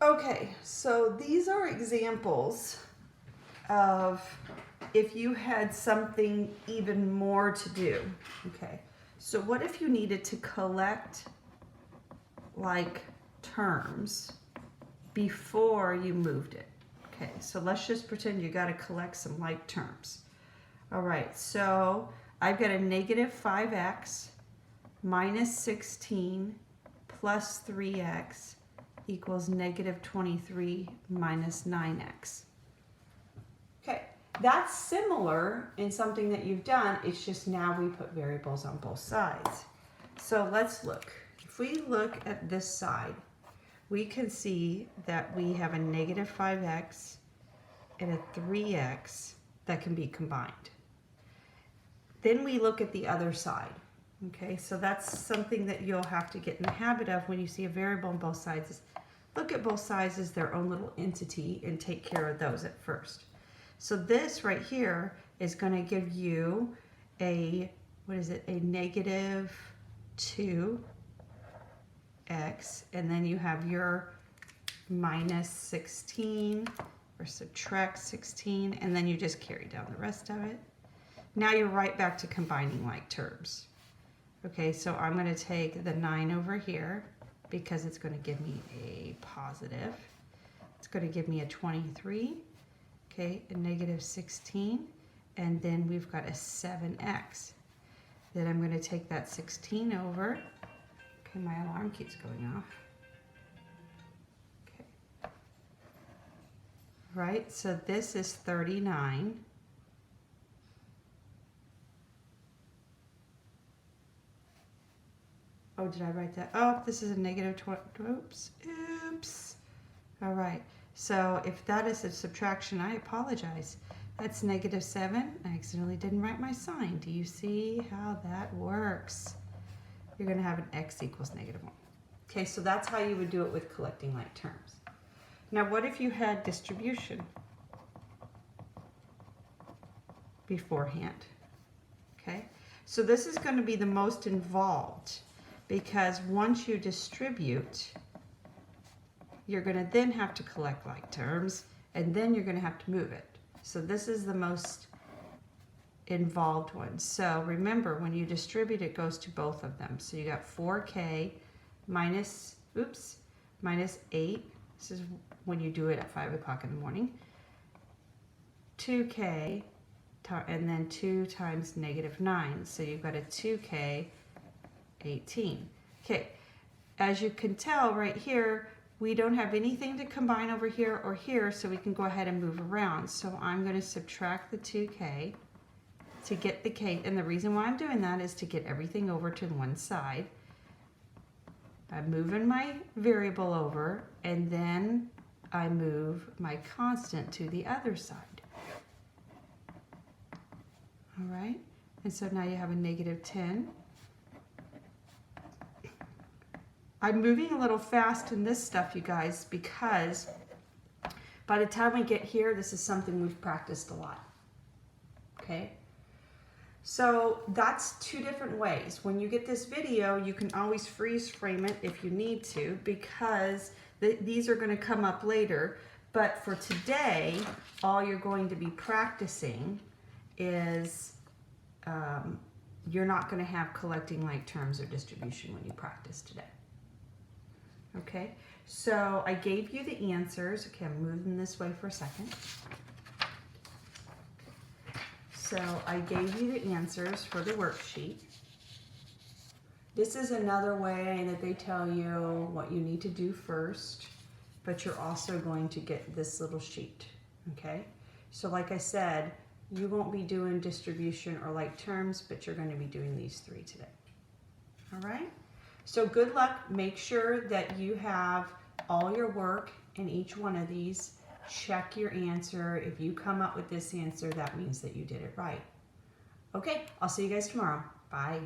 Okay, so these are examples of if you had something even more to do. Okay, so what if you needed to collect like terms before you moved it? Okay, so let's just pretend you got to collect some like terms. All right, so I've got a negative 5x minus 16 plus 3x equals negative 23 minus 9x. Okay, that's similar in something that you've done. It's just now we put variables on both sides. So let's look. If we look at this side, we can see that we have a negative 5x and a 3x that can be combined. Then we look at the other side. Okay, so that's something that you'll have to get in the habit of when you see a variable on both sides. Is look at both sides as their own little entity and take care of those at first. So this right here is going to give you a, what is it, a negative 2x, and then you have your minus 16, or subtract 16, and then you just carry down the rest of it. Now you're right back to combining like terms. Okay, so I'm going to take the 9 over here because it's going to give me a positive. It's going to give me a 23, okay, a negative 16, and then we've got a 7x. Then I'm going to take that 16 over. Okay, my alarm keeps going off. Okay. Right, so this is 39. Oh, did I write that? Oh, this is a negative 20. Oops. Oops. All right. So if that is a subtraction, I apologize. That's negative 7. I accidentally didn't write my sign. Do you see how that works? You're going to have an x equals negative 1. Okay, so that's how you would do it with collecting like terms. Now, what if you had distribution beforehand? Okay, so this is going to be the most involved, because once you distribute, you're going to then have to collect like terms, and then you're going to have to move it. So this is the most involved one. So remember, when you distribute, it goes to both of them. So you got 4k minus 8. This is when you do it at 5 o'clock in the morning. 2k, and then 2 times negative 9. So you've got a 2k 18. Okay, as you can tell right here, we don't have anything to combine over here or here, so we can go ahead and move around. So I'm going to subtract the 2k to get the k, and the reason why I'm doing that is to get everything over to one side. I'm moving my variable over, and then I move my constant to the other side. All right, and so now you have a negative 10. I'm moving a little fast in this stuff, you guys, because by the time we get here, this is something we've practiced a lot. Okay? So that's two different ways. When you get this video, you can always freeze frame it if you need to, because these are going to come up later. But for today, all you're going to be practicing is you're not going to have collecting like terms or distribution when you practice today. Okay, so I gave you the answers. Okay, I'm moving this way for a second. So I gave you the answers for the worksheet. This is another way that they tell you what you need to do first, but you're also going to get this little sheet. Okay, so like I said, you won't be doing distribution or like terms, but you're going to be doing these 3 today. All right? So good luck. Make sure that you have all your work in each one of these. Check your answer. If you come up with this answer, that means that you did it right. Okay, I'll see you guys tomorrow. Bye.